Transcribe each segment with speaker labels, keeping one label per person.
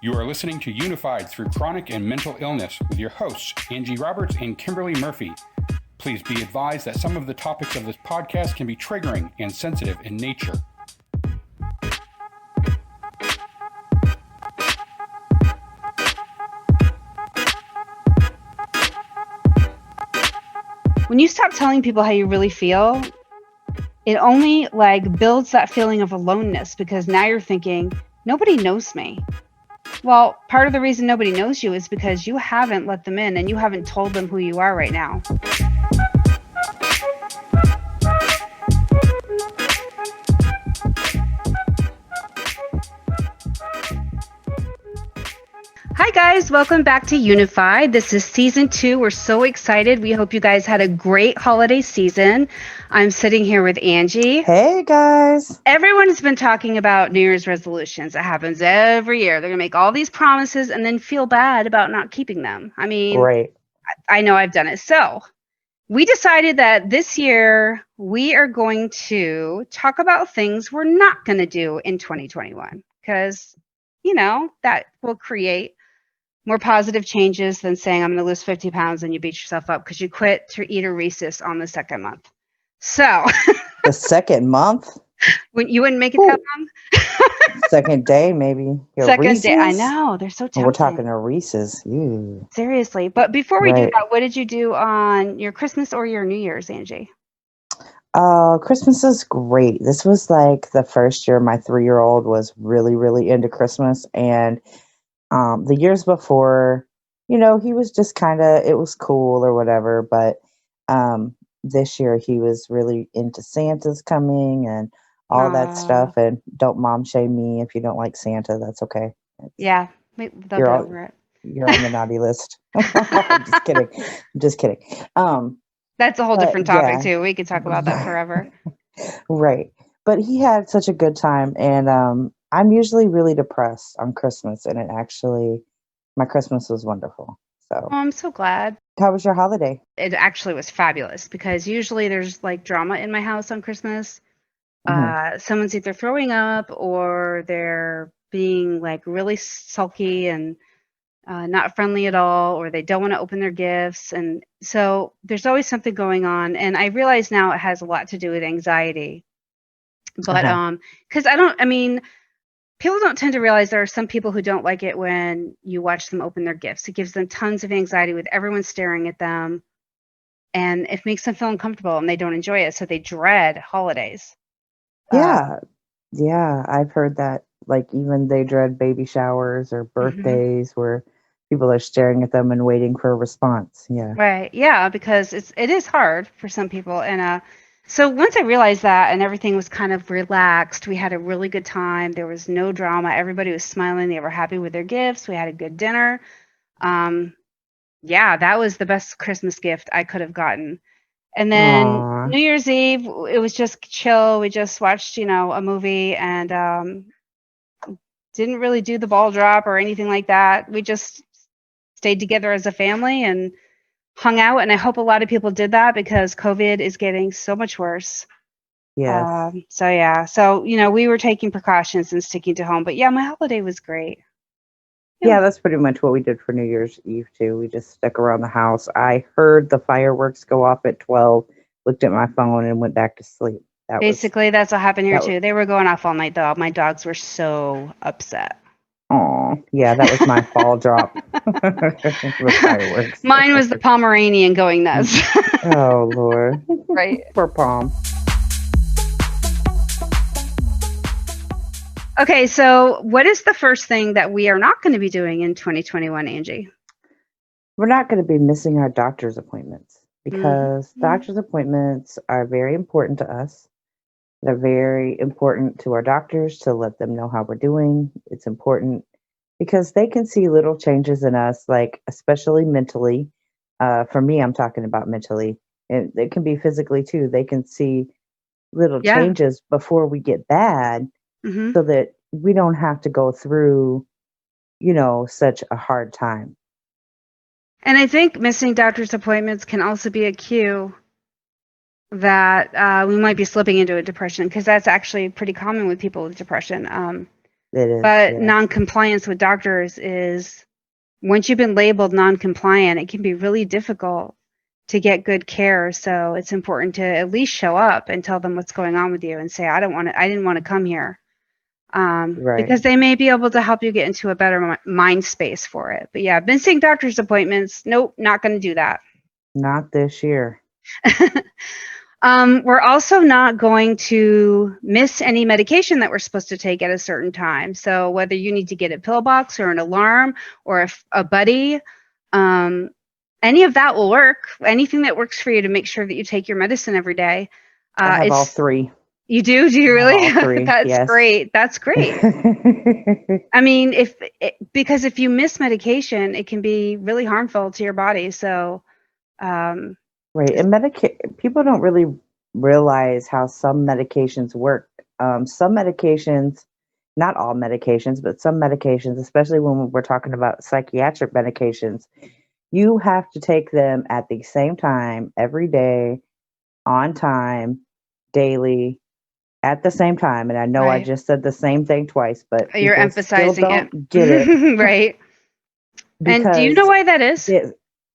Speaker 1: You are listening to Unified Through Chronic and Mental Illness with your hosts, Angie Roberts and Kimberly Murphy. Please be advised that some of the topics of this podcast can be triggering and sensitive in nature.
Speaker 2: When you stop telling people how you really feel, it only builds that feeling of aloneness, because now you're thinking, nobody knows me. Well, part of the reason nobody knows you is because you haven't let them in and you haven't told them who you are right now. Hi guys, welcome back to Unified. This is season 2. We're so excited. We hope you guys had a great holiday season. I'm sitting here with Angie.
Speaker 3: Hey guys.
Speaker 2: Everyone has been talking about New Year's resolutions. It happens every year. They're going to make all these promises and then feel bad about not keeping them. I mean,
Speaker 3: Right.
Speaker 2: I know I've done it. So we decided that this year we are going to talk about things we're not going to do in 2021, because, that will create more positive changes than saying I'm going to lose 50 pounds and you beat yourself up because you quit to eat a Reese's on the second month. So
Speaker 3: The second month?
Speaker 2: when you wouldn't make it that long?
Speaker 3: Second day, maybe.
Speaker 2: Second day. I know. They're so tempting.
Speaker 3: We're talking to Reese's. Ew.
Speaker 2: Seriously. But before we do
Speaker 3: Right.
Speaker 2: that, what did you do on your Christmas or your New Year's, Angie?
Speaker 3: Christmas is great. This was like the first year my 3-year-old was really, really into Christmas. And the years before, he was just it was cool or whatever. But this year he was really into Santa's coming and all that stuff. And don't mom shame me if you don't like Santa. That's okay.
Speaker 2: Yeah. They'll get over it.
Speaker 3: You're on the naughty list. I'm just kidding.
Speaker 2: That's a whole different topic
Speaker 3: yeah.
Speaker 2: too. We could talk about that forever.
Speaker 3: Right. But he had such a good time. And I'm usually really depressed on Christmas. And my Christmas was wonderful. So
Speaker 2: Oh, I'm so glad.
Speaker 3: how was your holiday?
Speaker 2: It actually was fabulous, because usually there's drama in my house on Christmas.
Speaker 3: Mhm.
Speaker 2: Someone's either throwing up or they're being really sulky and not friendly at all, or they don't want to open their gifts. And so there's always something going on. And I realize now it has a lot to do with anxiety. But because people don't tend to realize there are some people who don't like it when you watch them open their gifts. It gives them tons of anxiety with everyone staring at them, and it makes them feel uncomfortable and they don't enjoy it. So they dread holidays.
Speaker 3: Yeah. Yeah. I've heard that. Even they dread baby showers or birthdays where people are staring at them and waiting for a response. Yeah.
Speaker 2: Right. Yeah, because it is hard for some people. And so once I realized that and everything was kind of relaxed, we had a really good time. There was no drama. Everybody was smiling. They were happy with their gifts. We had a good dinner. Yeah, that was the best Christmas gift I could have gotten. And then
Speaker 3: Aw.
Speaker 2: New Year's Eve, it was just chill. We just watched, a movie, and didn't really do the ball drop or anything like that. We just stayed together as a family and hung out. And I hope a lot of people did that, because COVID is getting so much worse.
Speaker 3: Yes.
Speaker 2: So we were taking precautions and sticking to home. But yeah, my holiday was great.
Speaker 3: Yeah, that's pretty much what we did for New Year's Eve too. We just stuck around the house. I heard the fireworks go off at 12, looked at my phone and went back to sleep.
Speaker 2: Basically, that's what happened here too. They were going off all night though. My dogs were so upset.
Speaker 3: Oh, yeah, that was my fall drop. The fireworks.
Speaker 2: Mine was the Pomeranian going nuts.
Speaker 3: Oh, Lord.
Speaker 2: Right.
Speaker 3: Poor Pom.
Speaker 2: Okay, so what is the first thing that we are not going to be doing in 2021, Angie?
Speaker 3: We're not going to be missing our doctor's appointments, because doctor's appointments are very important to us. They're very important to our doctors to let them know how we're doing. It's important because they can see little changes in us, especially mentally. For me, I'm talking about mentally. And it can be physically too. They can see little changes before we get bad, so that we don't have to go through, such a hard time.
Speaker 2: And I think missing doctor's appointments can also be a cue that we might be slipping into a depression, because that's actually pretty common with people with depression.
Speaker 3: It is.
Speaker 2: But
Speaker 3: Yeah.
Speaker 2: non-compliance with doctors is, once you've been labeled non-compliant, it can be really difficult to get good care. So it's important to at least show up and tell them what's going on with you and say, I didn't want to come here.
Speaker 3: Right.
Speaker 2: Because they may be able to help you get into a better mind space for it. But yeah, missing doctor's appointments. Nope, not going to do that.
Speaker 3: Not this year.
Speaker 2: We're also not going to miss any medication that we're supposed to take at a certain time. So whether you need to get a pill box or an alarm or a buddy, any of that will work. Anything that works for you to make sure that you take your medicine every day.
Speaker 3: I have all three.
Speaker 2: You do? Do you really?
Speaker 3: All three.
Speaker 2: That's
Speaker 3: yes.
Speaker 2: great. That's great. I mean, because if you miss medication, it can be really harmful to your body. So,
Speaker 3: right. And people don't really realize how some medications work. Some medications, not all medications, but some medications, especially when we're talking about psychiatric medications, you have to take them at the same time every day, on time, daily, at the same time. And I know I
Speaker 2: right.
Speaker 3: just said the same thing twice, but
Speaker 2: You're
Speaker 3: people
Speaker 2: emphasizing
Speaker 3: still don't get it.
Speaker 2: right. And do you know why that is?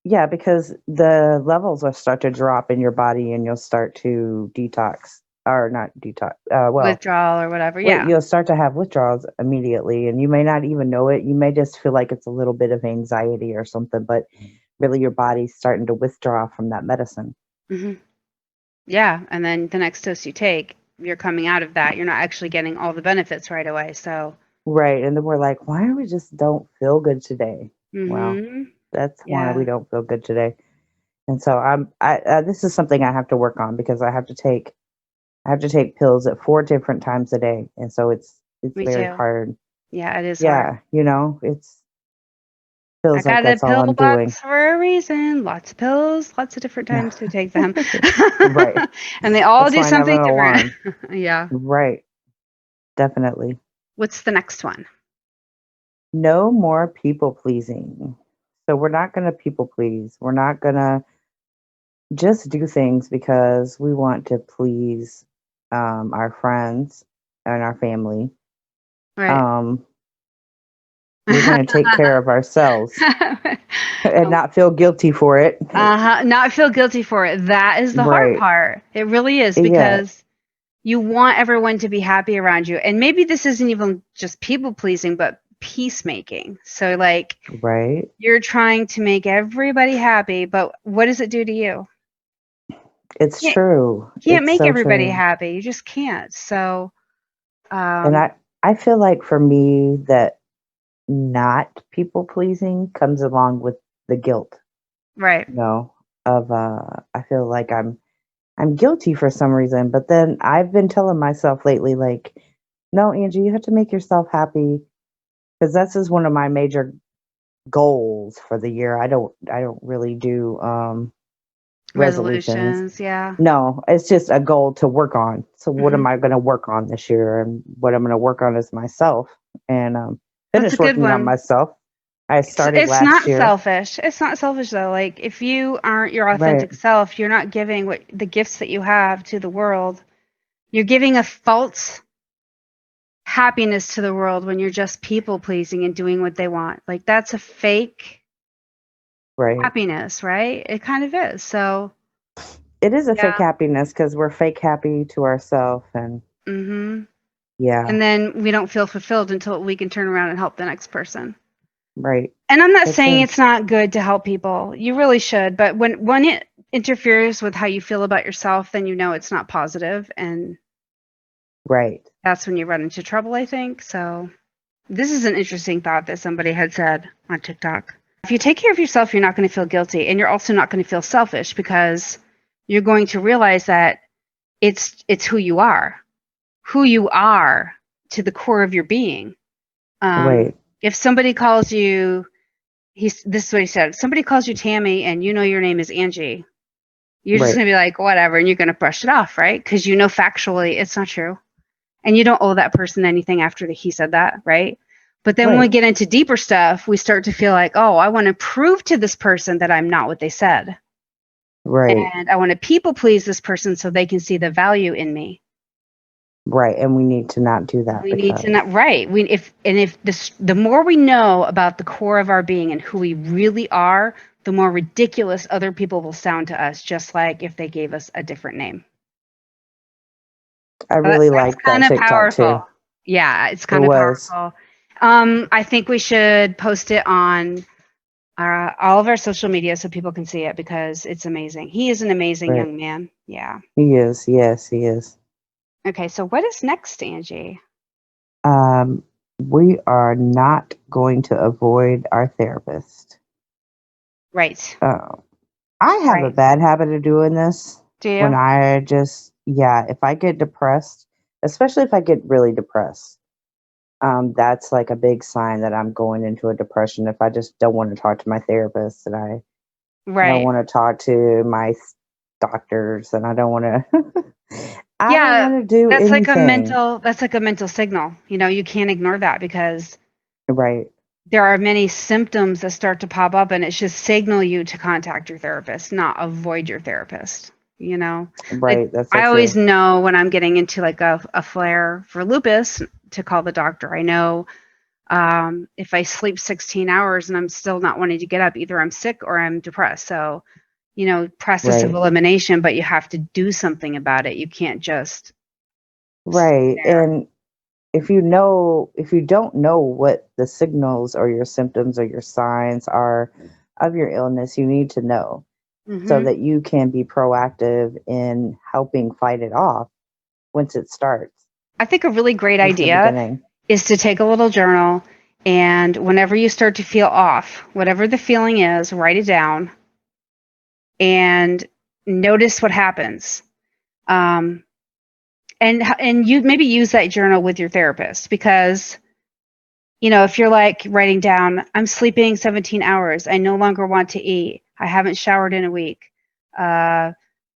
Speaker 3: Yeah, because the levels will start to drop in your body and you'll start to detox or not detox.
Speaker 2: Withdrawal or whatever. Yeah.
Speaker 3: You'll start to have withdrawals immediately and you may not even know it. You may just feel like it's a little bit of anxiety or something, but really your body's starting to withdraw from that medicine.
Speaker 2: Mm-hmm. Yeah. And then the next dose you take, you're coming out of that. You're not actually getting all the benefits right away. So.
Speaker 3: Right. And then we're like, why are we just don't feel good today?
Speaker 2: Mm-hmm.
Speaker 3: Well, that's why we don't feel good today. And so this is something I have to work on because I have to take pills at 4 different times a day. And so it's
Speaker 2: Me
Speaker 3: very
Speaker 2: too.
Speaker 3: hard.
Speaker 2: Yeah, it is
Speaker 3: Yeah.
Speaker 2: hard.
Speaker 3: It feels
Speaker 2: I
Speaker 3: like
Speaker 2: got
Speaker 3: that's
Speaker 2: a
Speaker 3: all
Speaker 2: pill
Speaker 3: I'm doing.
Speaker 2: box for a reason. Lots of pills, lots of different times to take them.
Speaker 3: Right.
Speaker 2: And they all
Speaker 3: That's
Speaker 2: do
Speaker 3: why I have
Speaker 2: something
Speaker 3: an
Speaker 2: different.
Speaker 3: alarm.
Speaker 2: Yeah.
Speaker 3: Right. Definitely.
Speaker 2: What's the next one?
Speaker 3: No more people pleasing. So we're not going to people please. We're not going to just do things because we want to please our friends and our family.
Speaker 2: Right.
Speaker 3: We're going to take care of ourselves and not feel guilty for it.
Speaker 2: Not feel guilty for it. That is the hard
Speaker 3: Right.
Speaker 2: part. It really is,
Speaker 3: Yeah.
Speaker 2: because you want everyone to be happy around you. And maybe this isn't even just people pleasing, but peacemaking. So like,
Speaker 3: Right.
Speaker 2: you're trying to make everybody happy, but what does it do to you?
Speaker 3: It's true.
Speaker 2: You can't
Speaker 3: It's
Speaker 2: make
Speaker 3: so
Speaker 2: everybody
Speaker 3: true.
Speaker 2: happy. You just can't. So,
Speaker 3: And I feel like for me that not people pleasing comes along with the guilt,
Speaker 2: right.
Speaker 3: of I feel like I'm guilty for some reason, but then I've been telling myself lately like, no, Angie, you have to make yourself happy because this is one of my major goals for the year. I don't really do resolutions.
Speaker 2: Yeah.
Speaker 3: No, it's just a goal to work on. So what
Speaker 2: Mhm.
Speaker 3: am I going to work on this year? And what I'm going to work on is myself and
Speaker 2: That's a
Speaker 3: finish
Speaker 2: good
Speaker 3: working on
Speaker 2: one.
Speaker 3: myself. I started
Speaker 2: It's
Speaker 3: last
Speaker 2: not
Speaker 3: year.
Speaker 2: selfish. It's not selfish though. Like if you aren't your authentic
Speaker 3: Right.
Speaker 2: self, you're not giving what the gifts that you have to the world. You're giving a false happiness to the world when you're just people pleasing and doing what they want. Like that's a fake
Speaker 3: Right.
Speaker 2: happiness, right? It kind of is. So
Speaker 3: It is a
Speaker 2: yeah.
Speaker 3: fake happiness because we're fake happy to ourselves and
Speaker 2: Mm-hmm.
Speaker 3: yeah.
Speaker 2: And then we don't feel fulfilled until we can turn around and help the next person.
Speaker 3: Right.
Speaker 2: And I'm not
Speaker 3: That's
Speaker 2: saying
Speaker 3: it.
Speaker 2: it's not good to help people. You really should. But when it interferes with how you feel about yourself, then you know it's not positive, and
Speaker 3: Right.
Speaker 2: that's when you run into trouble, I think. So this is an interesting thought that somebody had said on TikTok. If you take care of yourself, you're not going to feel guilty, and you're also not going to feel selfish because you're going to realize that it's who you are to the core of your being.
Speaker 3: Right.
Speaker 2: If somebody calls you, this is what he said. If somebody calls you Tammy and you know your name is Angie, you're just
Speaker 3: Right.
Speaker 2: going to be like, whatever, and you're going to brush it off, right? Because you know factually it's not true. And you don't owe that person anything after he said that, right? But then when we
Speaker 3: Right.
Speaker 2: get into deeper stuff, we start to feel like, oh, I want to prove to this person that I'm not what they said.
Speaker 3: Right.
Speaker 2: And I want to people please this person so they can see the value in me.
Speaker 3: Right. And we need to not do that
Speaker 2: We need
Speaker 3: because
Speaker 2: to not right. If this, the more we know about the core of our being and who we really are, the more ridiculous other people will sound to us, just like if they gave us a different name.
Speaker 3: I really
Speaker 2: That's
Speaker 3: like
Speaker 2: kind
Speaker 3: that
Speaker 2: of
Speaker 3: TikTok too.
Speaker 2: powerful. Yeah, it's
Speaker 3: It
Speaker 2: kind of
Speaker 3: was.
Speaker 2: powerful. I think we should post it on all of our social media so people can see it because it's amazing. He is an amazing
Speaker 3: Right.
Speaker 2: young man. Yeah.
Speaker 3: He is. Yes, he is.
Speaker 2: Okay, so what is next, Angie?
Speaker 3: Um, we are not going to avoid our therapist.
Speaker 2: Right.
Speaker 3: I have a
Speaker 2: Right.
Speaker 3: bad habit of doing this
Speaker 2: Do
Speaker 3: when
Speaker 2: you?
Speaker 3: I just, yeah, if I get depressed, especially if I get really depressed, that's like a big sign that I'm going into a depression. If I just don't want to talk to my therapist and I don't
Speaker 2: Right.
Speaker 3: want to talk to my doctors and I don't want to, I don't
Speaker 2: Yeah,
Speaker 3: want to do anything.
Speaker 2: that's like a mental signal. You know, you can't ignore that because
Speaker 3: Right,
Speaker 2: there are many symptoms that start to pop up and it should signal you to contact your therapist, not avoid your therapist. You know, like
Speaker 3: right. That's so
Speaker 2: I always
Speaker 3: true.
Speaker 2: know when I'm getting into like a flare for lupus to call the doctor. I know if I sleep 16 hours and I'm still not wanting to get up, either I'm sick or I'm depressed. So, you know, process of
Speaker 3: Right.
Speaker 2: elimination, but you have to do something about it. You can't just sit
Speaker 3: Right.
Speaker 2: there.
Speaker 3: And if you don't know what the signals or your symptoms or your signs are of your illness, you need to know so
Speaker 2: Hmm.
Speaker 3: that you can be proactive in helping fight it off once it starts
Speaker 2: I think a really great
Speaker 3: since the
Speaker 2: idea
Speaker 3: beginning.
Speaker 2: is to take a little journal and whenever you start to feel off, whatever the feeling is, write it down and notice what happens. Um, and you maybe use that journal with your therapist because you know if you're like writing down, I'm sleeping 17 hours, I no longer want to eat, I haven't showered in a week, uh,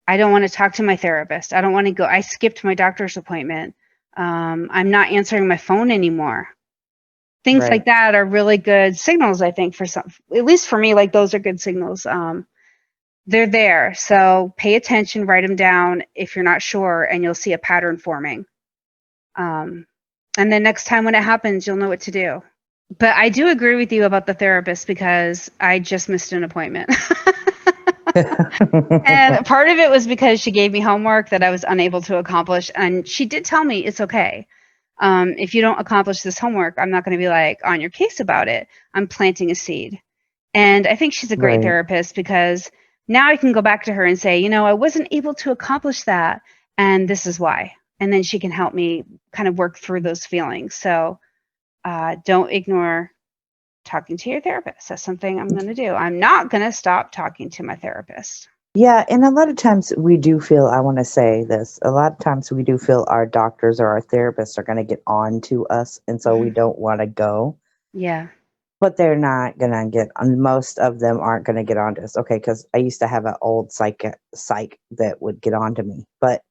Speaker 2: I don't want to talk to my therapist, I don't want to go, I skipped my doctor's appointment, I'm not answering my phone anymore. Things like
Speaker 3: Right.
Speaker 2: that are really good signals, I think, for some, at least for me, like those are good signals. They're there. So pay attention, write them down if you're not sure, and you'll see a pattern forming. Um, and then next time when it happens, you'll know what to do. But I do agree with you about the therapist because I just missed an appointment. And part of it was because she gave me homework that I was unable to accomplish. And she did tell me it's okay. If you don't accomplish this homework, I'm not going to be like on your case about it. I'm planting a seed. And I think she's a great
Speaker 3: Right.
Speaker 2: therapist because now I can go back to her and say, you know, I wasn't able to accomplish that. And this is why. And then she can help me kind of work through those feelings. So don't ignore talking to your therapist. That's something I'm going to do. I'm not going to stop talking to my therapist.
Speaker 3: Yeah, and a lot of times we do feel, I want to say this, a lot of times we do feel our doctors or our therapists are going to get on to us, and so we
Speaker 2: Mhm.
Speaker 3: don't want to go.
Speaker 2: Yeah.
Speaker 3: But they're not gonna get on. Most of them aren't gonna get onto us. Okay, because I used to have an old psych that would get onto me, but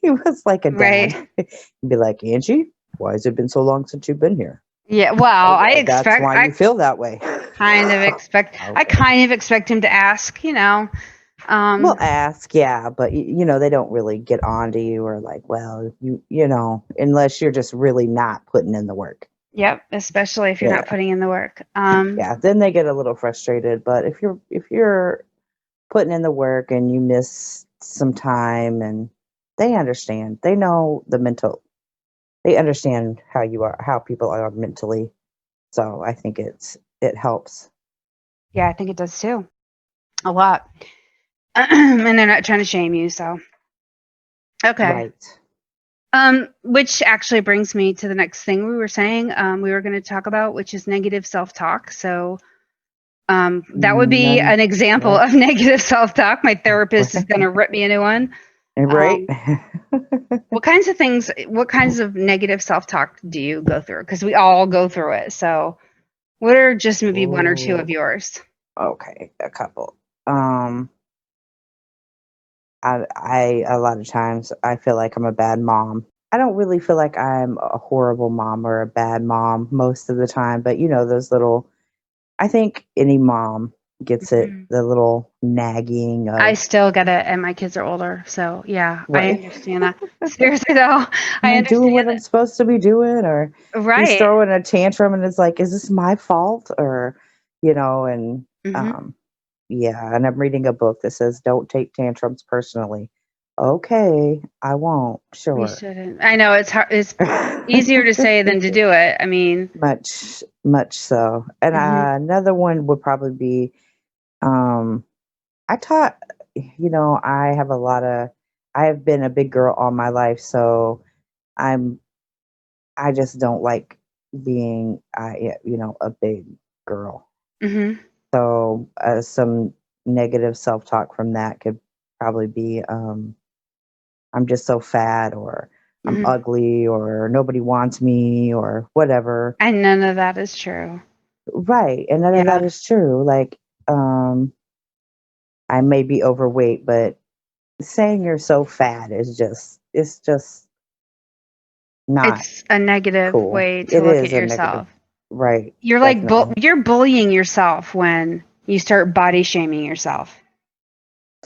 Speaker 3: he was like a
Speaker 2: Right.
Speaker 3: dad. He'd be like, Angie, why has it been so long since you've been here?
Speaker 2: Yeah. Well,
Speaker 3: Oh well, that's why you feel that way.
Speaker 2: I
Speaker 3: Okay.
Speaker 2: kind of expect him to ask, you know.
Speaker 3: We'll
Speaker 2: Um,
Speaker 3: ask, yeah, but they don't really get onto you or like, well, unless you're just really not putting in the work.
Speaker 2: yep, especially if you're not
Speaker 3: Yeah.
Speaker 2: putting in the work.
Speaker 3: Yeah, then they get a little frustrated, but if you're putting in the work and you miss some time and they understand. They know they understand how people are mentally. So I think it helps.
Speaker 2: Yeah, I think it does too. A lot. And they're not trying to shame you, so okay.
Speaker 3: Right.
Speaker 2: Which actually brings me to the next thing we were saying. We were going to talk about, which is negative self-talk. So that would be
Speaker 3: None
Speaker 2: an example
Speaker 3: right.
Speaker 2: of negative self-talk. My therapist is going
Speaker 3: Right.
Speaker 2: to rip me a new one.
Speaker 3: Right.
Speaker 2: Um, what kinds of negative self-talk do you go through? Because we all go through it. So what are just maybe one or two of
Speaker 3: Oh,
Speaker 2: yours?
Speaker 3: okay, a couple. Um I a lot of times I feel like I'm a bad mom. I don't really feel like I'm a horrible mom or a bad mom most of the time, but those little I think any mom gets it, the little nagging
Speaker 2: I
Speaker 3: of,
Speaker 2: still get it, and my kids are older. So yeah, I
Speaker 3: right,
Speaker 2: understand that. Seriously though,
Speaker 3: am
Speaker 2: I
Speaker 3: I doing what
Speaker 2: understand
Speaker 3: I'm supposed to be doing? Or
Speaker 2: that.
Speaker 3: he's
Speaker 2: Right.
Speaker 3: throwing a tantrum and it's like, is this my fault? Or, and
Speaker 2: Hmm.
Speaker 3: um, yeah, and I'm reading a book that says, don't take tantrums personally. Okay, I won't,
Speaker 2: You
Speaker 3: sure.
Speaker 2: shouldn't. I know it's hard. It's easier to say than to do it. I mean,
Speaker 3: much so. And
Speaker 2: hmm
Speaker 3: another one would probably be, um, I taught, I have I have been a big girl all my life, so I'm, I just don't like being, a big girl.
Speaker 2: hmm
Speaker 3: So some negative self talk from that could probably be, I'm just so fat, or I'm
Speaker 2: hmm
Speaker 3: ugly, or nobody wants me, or whatever.
Speaker 2: and none of that is true.
Speaker 3: Right. And none of that
Speaker 2: Yeah.
Speaker 3: is true. Like, I may be overweight, but saying you're so fat is it's just not
Speaker 2: It's a negative
Speaker 3: cool.
Speaker 2: way to
Speaker 3: It
Speaker 2: look at
Speaker 3: is a negative.
Speaker 2: yourself.
Speaker 3: Right.
Speaker 2: You're like
Speaker 3: Definitely.
Speaker 2: you're bullying yourself when you start body shaming yourself.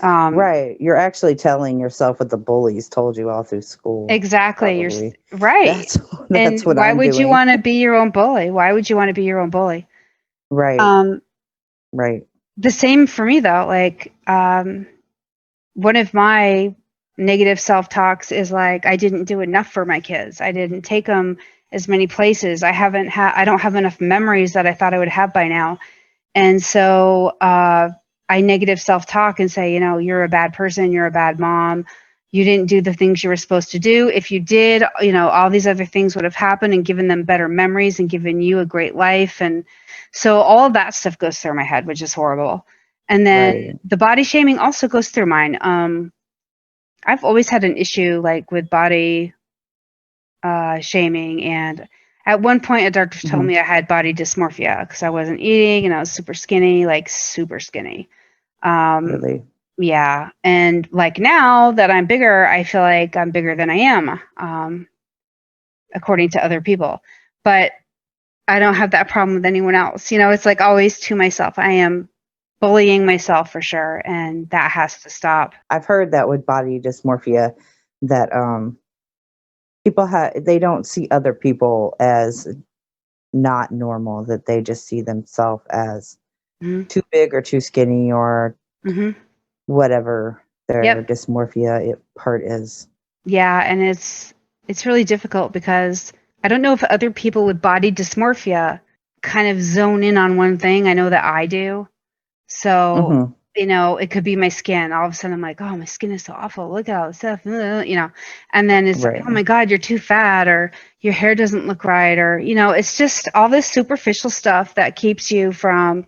Speaker 3: Right. You're actually telling yourself what the bullies told you all through school.
Speaker 2: Exactly.
Speaker 3: Probably.
Speaker 2: Right.
Speaker 3: That's
Speaker 2: And
Speaker 3: what
Speaker 2: why
Speaker 3: I'm
Speaker 2: would you
Speaker 3: doing.
Speaker 2: want to be your own bully? Why would you want to be your own bully?
Speaker 3: Right.
Speaker 2: Um,
Speaker 3: Right.
Speaker 2: the same for me though. Like, one of my negative self-talks is like, I didn't do enough for my kids. I didn't take them as many places. I don't have enough memories that I thought I would have by now. And so I negative self talk and say, you're a bad person, you're a bad mom, you didn't do the things you were supposed to do. If you did, all these other things would have happened and given them better memories and given you a great life. And so all of that stuff goes through my head, which is horrible. And then
Speaker 3: Right.
Speaker 2: the body shaming also goes through mine. I've always had an issue like with body shaming, and at one point a doctor told
Speaker 3: Hmm.
Speaker 2: me I had body dysmorphia because I wasn't eating and I was super skinny, like super skinny. um
Speaker 3: Really.
Speaker 2: yeah, and like now that I'm bigger, I feel like I'm bigger than I am, according to other people, but I don't have that problem with anyone else. It's like always to myself. I am bullying myself for sure, and that has to stop.
Speaker 3: I've heard that with body dysmorphia, that people they don't see other people as not normal, that they just see themselves as
Speaker 2: Hmm.
Speaker 3: too big or too skinny, or
Speaker 2: Hmm.
Speaker 3: whatever their
Speaker 2: Yep.
Speaker 3: dysmorphia part is.
Speaker 2: Yeah, and it's really difficult because I don't know if other people with body dysmorphia kind of zone in on one thing. I know that I do. So,
Speaker 3: Hmm.
Speaker 2: it could be my skin. All of a sudden I'm like, oh, my skin is so awful. Look at all this stuff, and then it's like,
Speaker 3: Right.
Speaker 2: oh my God, you're too fat, or your hair doesn't look right, or, it's just all this superficial stuff that keeps you from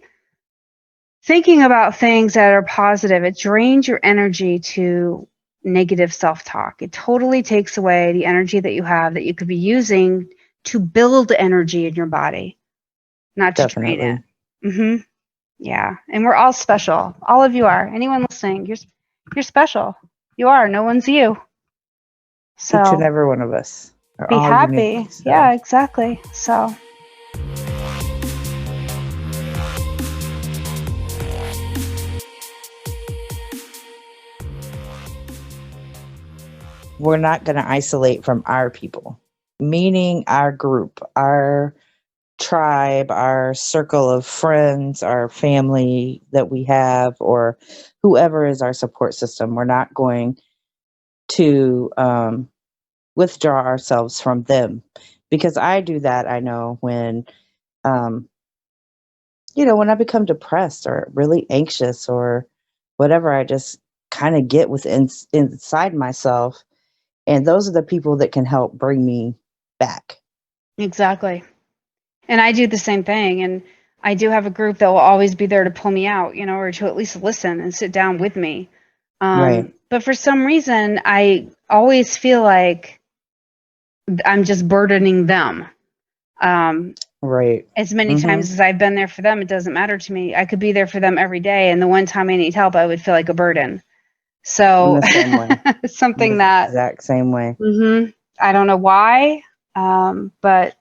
Speaker 2: thinking about things that are positive. It drains your energy to negative self-talk. It totally takes away the energy that you have that you could be using to build energy in your body, not to drain it.
Speaker 3: Definitely.
Speaker 2: Yeah, and we're all special. All of you are. Anyone listening, you're special. You are. No one's you.
Speaker 3: Each and
Speaker 2: So
Speaker 3: every one of us are
Speaker 2: be
Speaker 3: all unique.
Speaker 2: happy.
Speaker 3: So
Speaker 2: Yeah, exactly. So
Speaker 3: we're not going to isolate from our people, meaning our group, our tribe, our circle of friends, our family that we have, or whoever is our support system. We're not going to withdraw ourselves from them, because I do that. I know when, um, when I become depressed or really anxious or whatever, I just kind of get inside myself. And those are the people that can help bring me back.
Speaker 2: exactly. And I do the same thing. And I do have a group that will always be there to pull me out, or to at least listen and sit down with me.
Speaker 3: Right.
Speaker 2: But for some reason, I always feel like I'm just burdening them. Um,
Speaker 3: Right.
Speaker 2: as many
Speaker 3: Mm-hmm.
Speaker 2: times as I've been there for them, it doesn't matter to me. I could be there for them every day. And the one time I need help, I would feel like a burden.
Speaker 3: In
Speaker 2: So
Speaker 3: the same way.
Speaker 2: it's
Speaker 3: In
Speaker 2: something
Speaker 3: the
Speaker 2: that
Speaker 3: exact same way.
Speaker 2: I don't know why, but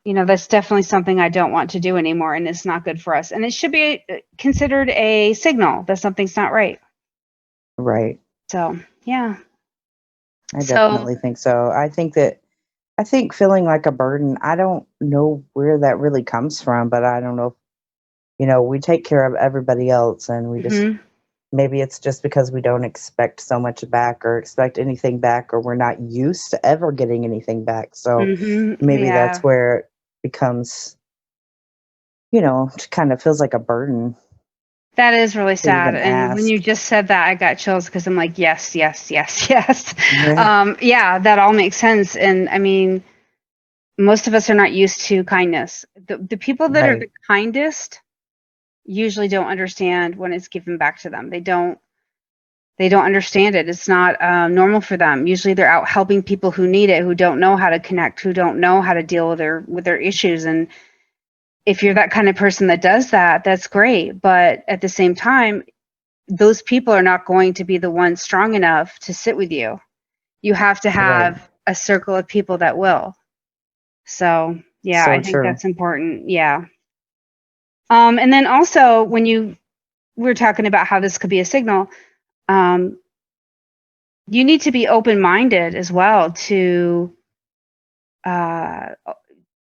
Speaker 2: that's definitely something I don't want to do anymore, and it's not good for us. And it should be considered a signal that something's not right.
Speaker 3: Right.
Speaker 2: So, yeah.
Speaker 3: I
Speaker 2: So,
Speaker 3: definitely think so. I think feeling like a burden, I don't know where that really comes from, but I don't know if, we take care of everybody else and we just,
Speaker 2: mhm,
Speaker 3: maybe it's just because we don't expect so much back or expect anything back, or we're not used to ever getting anything back. So maybe that's
Speaker 2: yeah.
Speaker 3: where it becomes, kind of feels like a burden
Speaker 2: That is really
Speaker 3: to
Speaker 2: sad.
Speaker 3: even
Speaker 2: And when you
Speaker 3: ask.
Speaker 2: just said that, I got chills because I'm like, yes, yes, yes, yes.
Speaker 3: Yeah.
Speaker 2: Yeah, that all makes sense. And I mean, most of us are not used to kindness. The people that are
Speaker 3: Right.
Speaker 2: the kindest usually don't understand when it's given back to them. They don't understand it. It's not normal for them. Usually they're out helping people who need it, who don't know how to connect, who don't know how to deal with their issues. And if you're that kind of person that does that, that's great. But at the same time, those people are not going to be the ones strong enough to sit with you. You have to
Speaker 3: Right.
Speaker 2: have a circle of people that will. So, yeah,
Speaker 3: So
Speaker 2: I think
Speaker 3: true.
Speaker 2: that's important. Yeah. And then also, when you were talking about how this could be a signal, um, you need to be open-minded as well uh,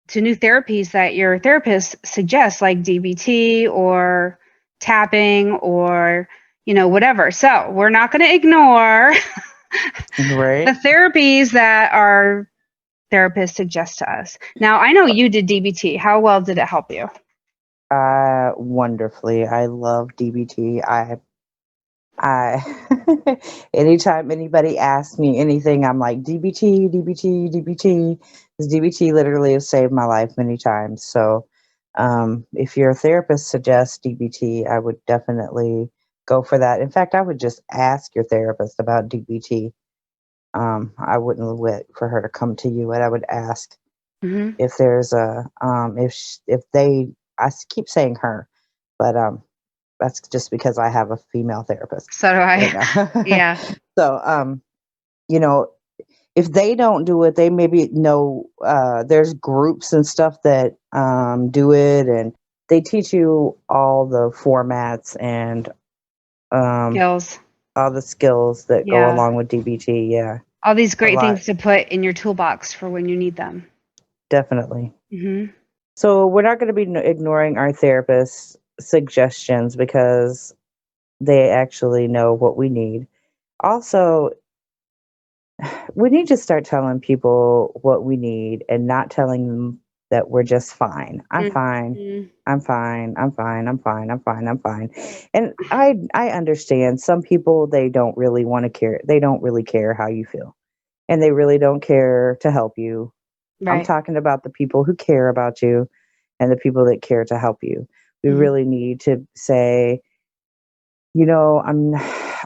Speaker 2: to new therapies that your therapist suggests, like DBT or tapping or whatever. So we're not going to ignore the
Speaker 3: Right.
Speaker 2: therapies that our therapist suggests to us. Now, I know you did DBT. How well did it help you?
Speaker 3: Wonderfully. I love DBT. I anytime anybody asks me anything, I'm like DBT, DBT, DBT. Because DBT literally has saved my life many times. So, if your therapist suggests DBT, I would definitely go for that. In fact, I would just ask your therapist about DBT. I wouldn't wait for her to come to you, and I would ask
Speaker 2: Hmm.
Speaker 3: if there's a if they. Keep saying her, but that's just because I have a female therapist.
Speaker 2: So do I.
Speaker 3: But no.
Speaker 2: Yeah.
Speaker 3: So, you know, if they don't do it, they maybe know there's groups and stuff that do it, and they teach you all the formats and um,
Speaker 2: Skills.
Speaker 3: all the skills that go
Speaker 2: Yeah.
Speaker 3: along with DBT. Yeah,
Speaker 2: All these
Speaker 3: a
Speaker 2: great
Speaker 3: lot,
Speaker 2: things to put in your toolbox for when you need them.
Speaker 3: definitely.
Speaker 2: Hmm.
Speaker 3: So we're not going to be ignoring our therapist's suggestions because they actually know what we need. Also, we need to start telling people what we need and not telling them that we're just fine. I'm fine.
Speaker 2: Hmm.
Speaker 3: I'm fine. I'm fine. I'm fine. I'm fine. I'm fine. And I understand some people, they don't really want to care. They don't really care how you feel. And they really don't care to help you. I'm
Speaker 2: Right.
Speaker 3: talking about the people who care about you and the people that care to help you. We
Speaker 2: Hmm.
Speaker 3: really need to say, I'm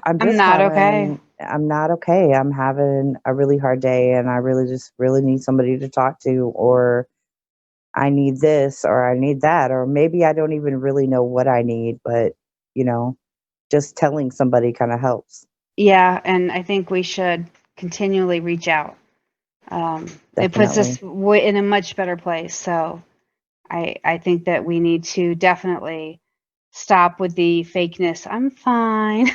Speaker 2: I'm
Speaker 3: just
Speaker 2: not okay.
Speaker 3: I'm not okay. I'm having a really hard day and I really just really need somebody to talk to, or I need this or I need that, or maybe I don't even really know what I need, but you know, just telling somebody kind of helps.
Speaker 2: Yeah, and I think we should continually reach out. It puts us
Speaker 3: Definitely.
Speaker 2: in a much better place. So I think that we need to definitely stop with the fakeness. I'm fine.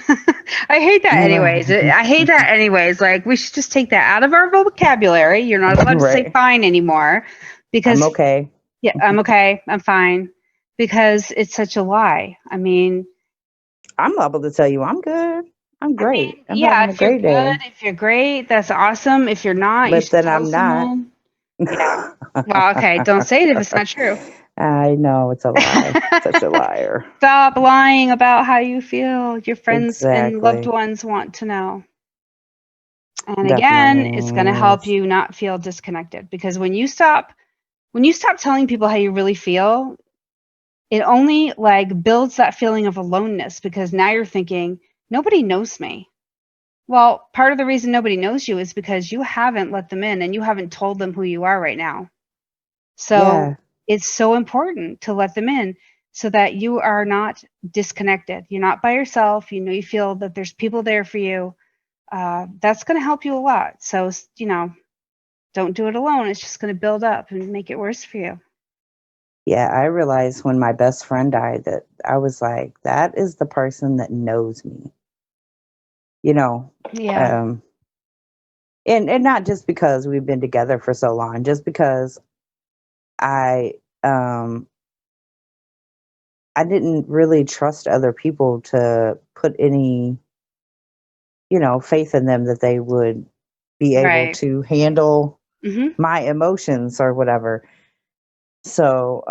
Speaker 2: I hate that anyways. I hate that anyways. Like we should just take that out of our vocabulary. You're not allowed to say
Speaker 3: Right.
Speaker 2: fine anymore
Speaker 3: I'm
Speaker 2: because
Speaker 3: okay.
Speaker 2: yeah, I'm okay. I'm fine because it's such a lie. I mean,
Speaker 3: I'm able to tell you I'm good. I'm great. I'm
Speaker 2: yeah,
Speaker 3: having a
Speaker 2: if you're
Speaker 3: great
Speaker 2: good,
Speaker 3: day.
Speaker 2: if you're great, that's awesome. If you're not, you
Speaker 3: But
Speaker 2: should
Speaker 3: then
Speaker 2: tell
Speaker 3: I'm not.
Speaker 2: someone. Yeah. Well, okay, don't say it if it's not true.
Speaker 3: I know it's a lie. Such a liar.
Speaker 2: Stop lying about how you feel. Your friends and loved
Speaker 3: Exactly.
Speaker 2: ones want to know. And again, it's going to
Speaker 3: Definitely
Speaker 2: help
Speaker 3: is.
Speaker 2: you not feel disconnected because when you stop telling people how you really feel, it only like builds that feeling of aloneness because now you're thinking, nobody knows me. Well, part of the reason nobody knows you is because you haven't let them in and you haven't told them who you are right now. So
Speaker 3: Yeah,
Speaker 2: it's so important to let them in so that you are not disconnected. You're not by yourself. You feel that there's people there for you. That's going to help you a lot. So, don't do it alone. It's just going to build up and make it worse for you.
Speaker 3: Yeah, I realized when my best friend died that I was like, that is the person that knows me. You know,
Speaker 2: Yeah.
Speaker 3: and not just because we've been together for so long, just because I um I didn't really trust other people to put any, faith in them that they would be able
Speaker 2: Right.
Speaker 3: to handle
Speaker 2: Hmm.
Speaker 3: my emotions or whatever. So,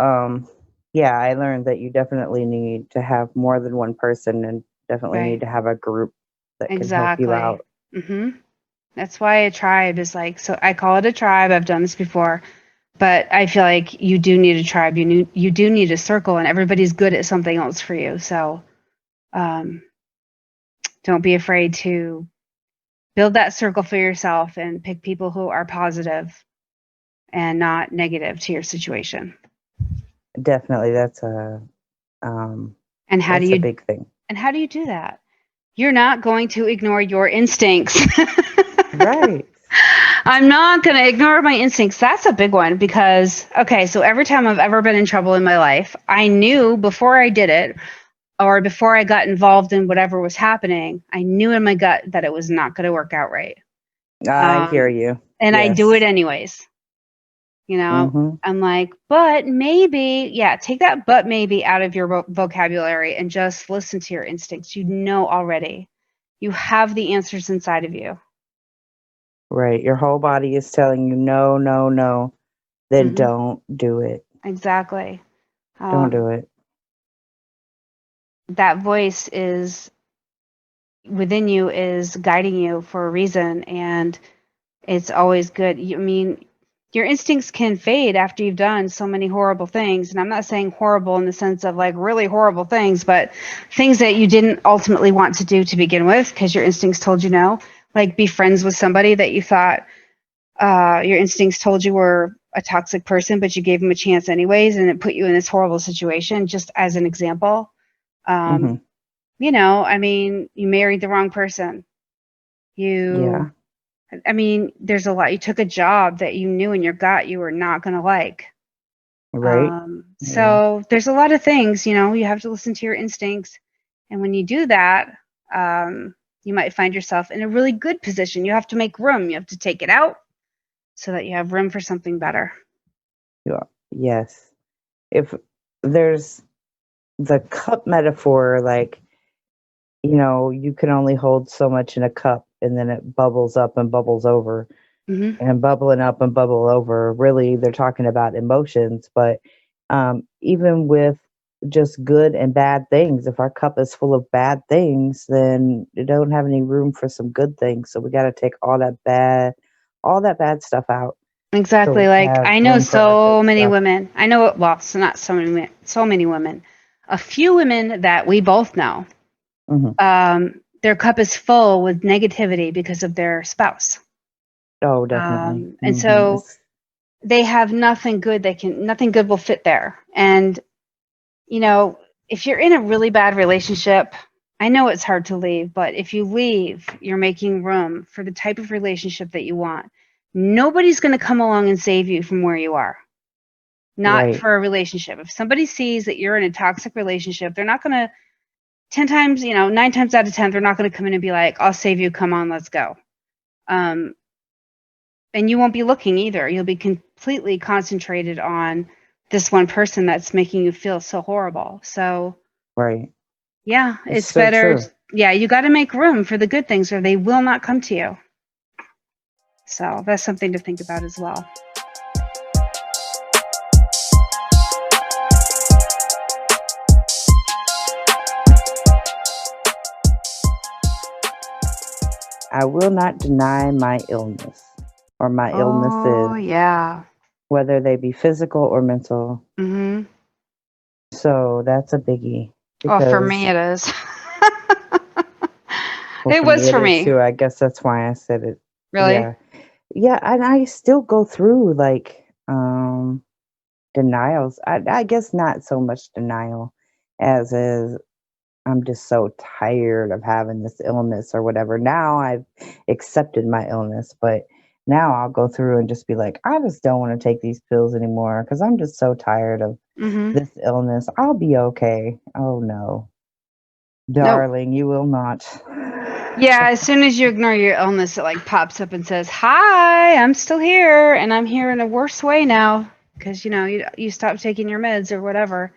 Speaker 3: yeah, I learned that you definitely need to have more than one person and definitely need
Speaker 2: Right.
Speaker 3: to have a group that can help you
Speaker 2: Exactly.
Speaker 3: out.
Speaker 2: Hmm. That's why a tribe is like, so I call it a tribe. I've done this before, but I feel like you do need a tribe. You do need a circle, and everybody's good at something else for you. So um, don't be afraid to build that circle for yourself and pick people who are positive and not negative to your situation.
Speaker 3: Definitely, um,
Speaker 2: And how do
Speaker 3: that's a
Speaker 2: you
Speaker 3: big thing.
Speaker 2: do that? You're not going to ignore your instincts.
Speaker 3: Right.
Speaker 2: I'm not going to ignore my instincts. That's a big one because, okay, so every time I've ever been in trouble in my life, I knew before I did it or before I got involved in whatever was happening, I knew in my gut that it was not going to work out right.
Speaker 3: I hear you.
Speaker 2: And I do it
Speaker 3: Yes.
Speaker 2: anyways.
Speaker 3: Mm-hmm.
Speaker 2: I'm like, but maybe, yeah, take that but maybe out of your vocabulary and just listen to your instincts. You know already. You have the answers inside of you.
Speaker 3: Right. Your whole body is telling you no, no, no. Then
Speaker 2: Hmm.
Speaker 3: don't do it.
Speaker 2: Exactly.
Speaker 3: Don't do
Speaker 2: Um,
Speaker 3: it.
Speaker 2: that voice is within you is guiding you for a reason, and it's always good. I mean, your instincts can fade after you've done so many horrible things, and I'm not saying horrible in the sense of like really horrible things, but things that you didn't ultimately want to do to begin with because your instincts told you no. Like be friends with somebody that you thought your instincts told you were a toxic person, but you gave them a chance anyways, and it put you in this horrible situation. Just as an example,
Speaker 3: Mm-hmm.
Speaker 2: um, I mean, you married the wrong person. You,
Speaker 3: Yeah.
Speaker 2: I mean, there's a lot. You took a job that you knew in your gut you were not going to like.
Speaker 3: Right. Yeah.
Speaker 2: So there's a lot of things, you have to listen to your instincts. And when you do that, you might find yourself in a really good position. You have to make room. You have to take it out so that you have room for something better.
Speaker 3: Yeah. Yes. If there's the cup metaphor, like, you can only hold so much in a cup and then it bubbles up and bubbles over
Speaker 2: Hmm.
Speaker 3: and bubbling up and bubble over. Really, they're talking about emotions, but even with just good and bad things, if our cup is full of bad things, then it don't have any room for some good things. So we got to take all that bad stuff out so
Speaker 2: Exactly.
Speaker 3: we can
Speaker 2: Like
Speaker 3: have
Speaker 2: I know
Speaker 3: room for our good
Speaker 2: so many
Speaker 3: stuff.
Speaker 2: women. I know, well, so not so many women. A few women that we both know.
Speaker 3: Hmm.
Speaker 2: Their cup is full with negativity because of their spouse.
Speaker 3: Oh, definitely.
Speaker 2: And
Speaker 3: Hmm.
Speaker 2: so they have nothing good nothing good will fit there. And, you know, if you're in a really bad relationship, I know it's hard to leave, but if you leave, you're making room for the type of relationship that you want. Nobody's going to come along and save you from where you are. Not
Speaker 3: Right.
Speaker 2: for a relationship. If somebody sees that you're in a toxic relationship, they're not going to 10 times, 9 times out of 10, they're not going to come in and be like, I'll save you. Come on, let's go. Um, and you won't be looking either. You'll be completely concentrated on this one person that's making you feel so horrible. So,
Speaker 3: Right.
Speaker 2: yeah,
Speaker 3: It's
Speaker 2: it's
Speaker 3: so
Speaker 2: better.
Speaker 3: true.
Speaker 2: Yeah, you got to make room for the good things or they will not come to you. So, that's something to think about as well.
Speaker 3: I will not deny my illness or my
Speaker 2: Oh,
Speaker 3: illnesses,
Speaker 2: yeah.
Speaker 3: whether they be physical or mental.
Speaker 2: Mhm.
Speaker 3: So that's a biggie
Speaker 2: Oh, for me
Speaker 3: because,
Speaker 2: it is.
Speaker 3: well,
Speaker 2: It
Speaker 3: for
Speaker 2: was
Speaker 3: me it
Speaker 2: for
Speaker 3: is
Speaker 2: me.
Speaker 3: too. I guess that's why I said it.
Speaker 2: Really?
Speaker 3: Yeah. Yeah. And I still go through like denials. I guess not so much denial as is I'm just so tired of having this illness or whatever. Now I've accepted my illness, but Now I'll go through and just be like, I just don't want to take these pills anymore because I'm just so tired of
Speaker 2: Mm-hmm.
Speaker 3: this illness. I'll be okay. Oh no,
Speaker 2: Nope.
Speaker 3: darling, you will not.
Speaker 2: Yeah, as soon as you ignore your illness, it like pops up and says, "Hi, I'm still here, and I'm here in a worse way now because you stopped taking your meds or whatever."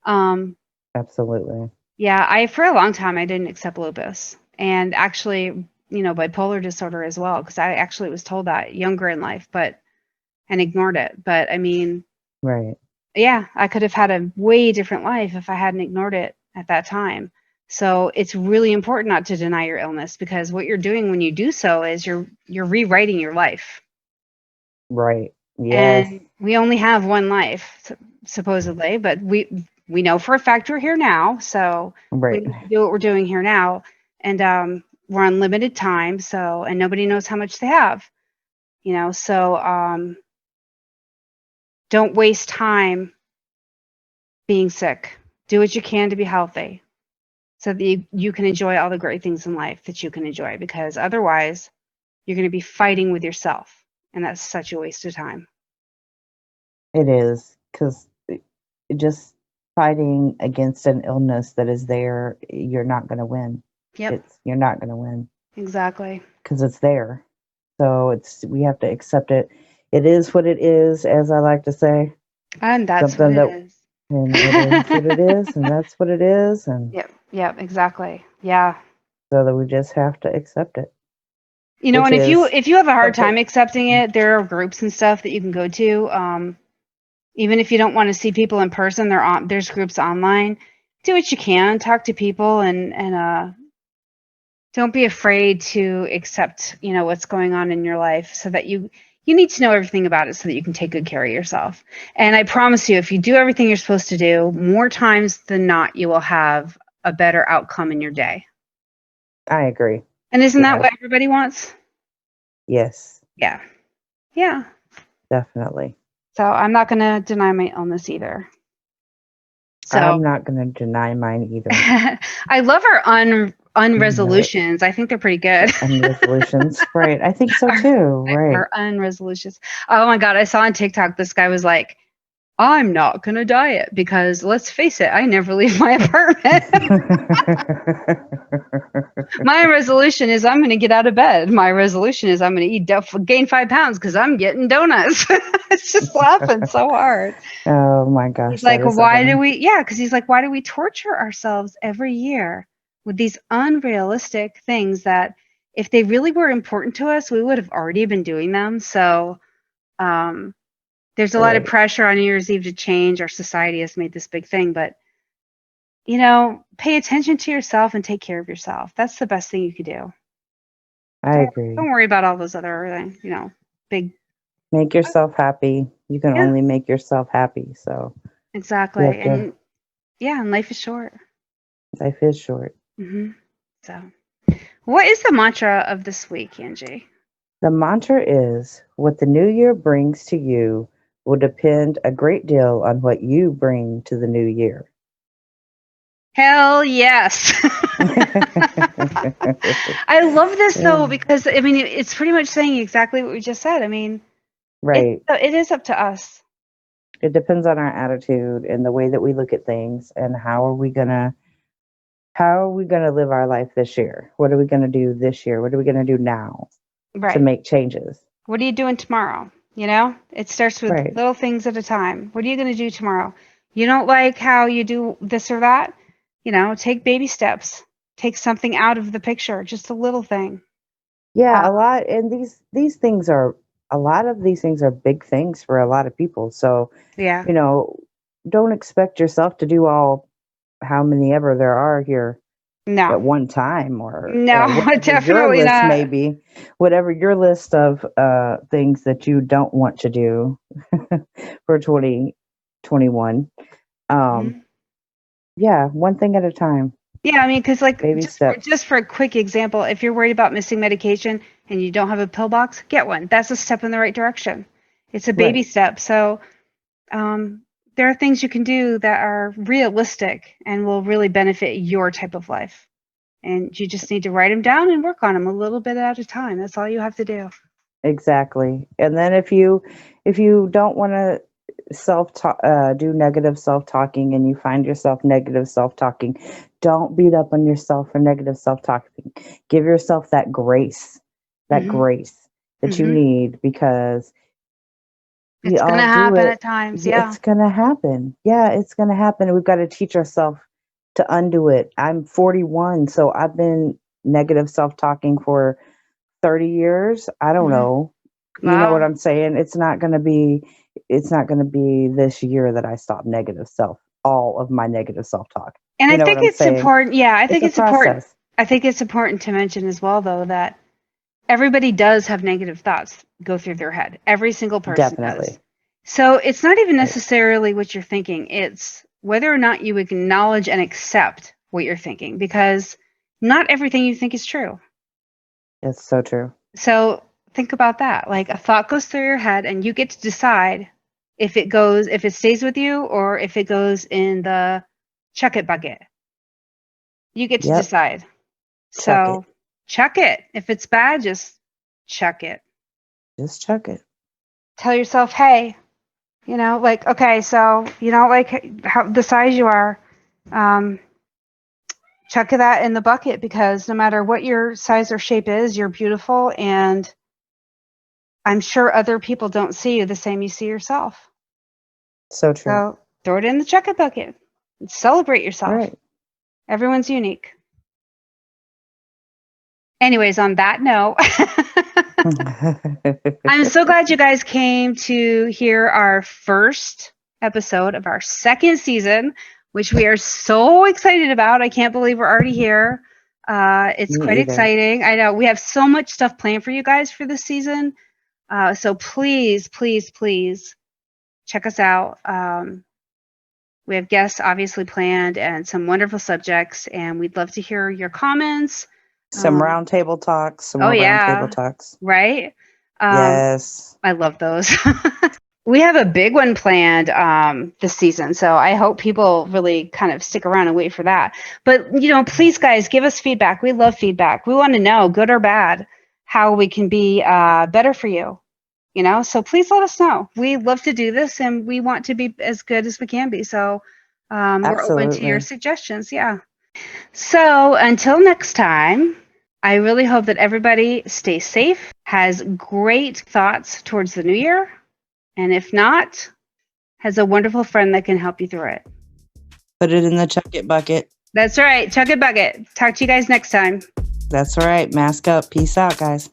Speaker 2: Um,
Speaker 3: Absolutely.
Speaker 2: yeah, I for a long time I didn't accept lupus, and actually, bipolar disorder as well, because I actually was told that younger in life, and ignored it. But I mean,
Speaker 3: Right.
Speaker 2: yeah, I could have had a way different life if I hadn't ignored it at that time. So it's really important not to deny your illness, because what you're doing when you do so is you're rewriting your life.
Speaker 3: Right. Yes.
Speaker 2: And we only have one life, supposedly, but we know for a fact we're here now, so we
Speaker 3: Right.
Speaker 2: need to do what we're doing here now. And we're on limited time, so, and nobody knows how much they have, so don't waste time being sick. Do what you can to be healthy, so that you can enjoy all the great things in life that you can enjoy, because otherwise you're going to be fighting with yourself, and that's such a waste of time.
Speaker 3: It is because just fighting against an illness that is there, you're not going to win.
Speaker 2: Yep,
Speaker 3: You're not going to win
Speaker 2: exactly.
Speaker 3: because it's there. So we have to accept it. It is what it is, as I like to say.
Speaker 2: And that's what
Speaker 3: Something
Speaker 2: it
Speaker 3: that,
Speaker 2: is.
Speaker 3: and it is what it is, and that's what it is, and
Speaker 2: Yep, exactly. Yeah.
Speaker 3: so that we just have to accept it,
Speaker 2: And
Speaker 3: which is
Speaker 2: if you have a hard
Speaker 3: something.
Speaker 2: time accepting it, there are groups and stuff that you can go to. Even if you don't want to see people in person, there's groups online. Do what you can, talk to people, and don't be afraid to accept, what's going on in your life, so that you need to know everything about it so that you can take good care of yourself. And I promise you, if you do everything you're supposed to do, more times than not, you will have a better outcome in your day.
Speaker 3: I agree.
Speaker 2: And isn't that
Speaker 3: Yeah.
Speaker 2: what everybody wants?
Speaker 3: Yes.
Speaker 2: Yeah. Yeah.
Speaker 3: Definitely.
Speaker 2: So I'm not going to deny my illness either. So
Speaker 3: I'm not going to deny mine either.
Speaker 2: I love our
Speaker 3: You know it.
Speaker 2: unresolutions. I think they're pretty good.
Speaker 3: Unresolutions. Right. I think so too. Right.
Speaker 2: Our unresolutions. Oh my God. I saw on TikTok, this guy was like, I'm not going to diet because, let's face it, I never leave my apartment. My resolution is I'm going to get out of bed. My resolution is I'm going to gain 5 pounds because I'm getting donuts. It's just laughing so hard.
Speaker 3: Oh my gosh.
Speaker 2: He's like,
Speaker 3: That is so
Speaker 2: why do
Speaker 3: funny.
Speaker 2: we, yeah, because he's like, why do we torture ourselves every year with these unrealistic things that if they really were important to us, we would have already been doing them. So there's a lot of
Speaker 3: Right.
Speaker 2: pressure on New Year's Eve to change. Our society has made this big thing, but pay attention to yourself and take care of yourself. That's the best thing you could do.
Speaker 3: I agree.
Speaker 2: Don't worry about all those other, big.
Speaker 3: Make yourself happy. You can
Speaker 2: Yeah,
Speaker 3: only make yourself happy. So you
Speaker 2: exactly.
Speaker 3: have to,
Speaker 2: And yeah, and life is short.
Speaker 3: life is short.
Speaker 2: So, what is the mantra of this week, Angie?
Speaker 3: The mantra is what the new year brings to you will depend a great deal on what you bring to the new year.
Speaker 2: Hell yes. I love this though, because I mean, it's pretty much saying exactly what we just said. I mean,
Speaker 3: Right.
Speaker 2: it is up to us.
Speaker 3: It depends on our attitude and the way that we look at things and how are we gonna live our life this year? What are we gonna do this year? What are we gonna do now to
Speaker 2: Right.
Speaker 3: make changes?
Speaker 2: What are you doing tomorrow? It starts with
Speaker 3: Right.
Speaker 2: little things at a time. What are you going to do tomorrow? You don't like how you do this or that? Take baby steps. Take something out of the picture, just a little thing.
Speaker 3: Yeah, a lot and these things are a lot of these things are big things for a lot of people. So,
Speaker 2: Yeah.
Speaker 3: don't expect yourself to do all how many ever there are here
Speaker 2: No.
Speaker 3: at one time or
Speaker 2: No,
Speaker 3: whatever your
Speaker 2: definitely
Speaker 3: list may
Speaker 2: not.
Speaker 3: be, whatever your list of things that you don't want to do for 2021.
Speaker 2: Mhm.
Speaker 3: Yeah, one thing at a time,
Speaker 2: Yeah, I mean, because like
Speaker 3: baby
Speaker 2: just
Speaker 3: steps.
Speaker 2: for a quick example, if you're worried about missing medication and you don't have a pill box, get one. That's a step in the right direction. It's a baby
Speaker 3: Right.
Speaker 2: step. So um, there are things you can do that are realistic and will really benefit your type of life. And you just need to write them down and work on them a little bit at a time. That's all you have to do.
Speaker 3: Exactly. And then if you don't want to do negative self-talking and you find yourself negative self-talking, don't beat up on yourself for negative self-talking. Give yourself that grace, that
Speaker 2: Mm-hmm.
Speaker 3: grace that you
Speaker 2: Mm-hmm.
Speaker 3: need, because we
Speaker 2: It's gonna
Speaker 3: all do
Speaker 2: happen
Speaker 3: it.
Speaker 2: at times. Yeah.
Speaker 3: It's gonna happen. Yeah, it's gonna happen. We've got to teach ourselves to undo it. I'm 41, so I've been negative self-talking for 30 years. I don't
Speaker 2: Mm-hmm.
Speaker 3: know. You know what
Speaker 2: Wow.
Speaker 3: I'm saying? It's not going to be this year that I stop all of my negative self-talk.
Speaker 2: And
Speaker 3: You
Speaker 2: I
Speaker 3: know what
Speaker 2: think
Speaker 3: I'm
Speaker 2: it's
Speaker 3: saying?
Speaker 2: important. Yeah, I
Speaker 3: It's
Speaker 2: think
Speaker 3: a
Speaker 2: it's important.
Speaker 3: process.
Speaker 2: I think it's important to mention as well, though, that everybody does have negative thoughts go through their head. Every single person does.
Speaker 3: Definitely.
Speaker 2: So it's not even
Speaker 3: Right.
Speaker 2: necessarily what you're thinking. It's whether or not you acknowledge and accept what you're thinking, because not everything you think is true.
Speaker 3: It's so true.
Speaker 2: So think about that. Like, a thought goes through your head and you get to decide if it stays with you or if it goes in the chuck it bucket. You get to
Speaker 3: Yep.
Speaker 2: decide.
Speaker 3: Chuck it.
Speaker 2: So chuck it. If it's bad, just chuck it.
Speaker 3: Just chuck it.
Speaker 2: Tell yourself, hey, like, okay, so like how the size you are, chuck that in the bucket, because no matter what your size or shape is, you're beautiful, and I'm sure other people don't see you the same you see yourself.
Speaker 3: So true.
Speaker 2: So throw it in the chuck it bucket and celebrate yourself.
Speaker 3: Right.
Speaker 2: Everyone's unique. Anyways, on that note, I'm so glad you guys came to hear our first episode of our second season, which we are so excited about. I can't believe we're already here. It's
Speaker 3: Me
Speaker 2: quite
Speaker 3: either.
Speaker 2: exciting. I know we have so much stuff planned for you guys for this season. So please, please, please check us out. We have guests obviously planned and some wonderful subjects, and we'd love to hear your comments.
Speaker 3: Some round table talks. Some
Speaker 2: Oh
Speaker 3: more round table
Speaker 2: yeah,
Speaker 3: talks.
Speaker 2: right?
Speaker 3: Yes.
Speaker 2: I love those. We have a big one planned this season, so I hope people really kind of stick around and wait for that. But please, guys, give us feedback. We love feedback. We want to know, good or bad, how we can be better for you. So please let us know. We love to do this, and we want to be as good as we can be. So we're open to your
Speaker 3: Absolutely.
Speaker 2: suggestions. Yeah. So until next time, I really hope that everybody stays safe, has great thoughts towards the new year, and if not, has a wonderful friend that can help you through it.
Speaker 3: Put it in the chuck it bucket.
Speaker 2: That's right. Chuck it bucket. Talk to you guys next time.
Speaker 3: That's right. Mask up. Peace out, guys.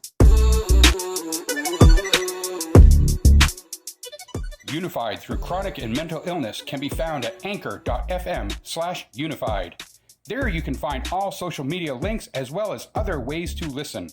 Speaker 1: Unified through chronic and mental illness can be found at anchor.fm/unified. There you can find all social media links as well as other ways to listen.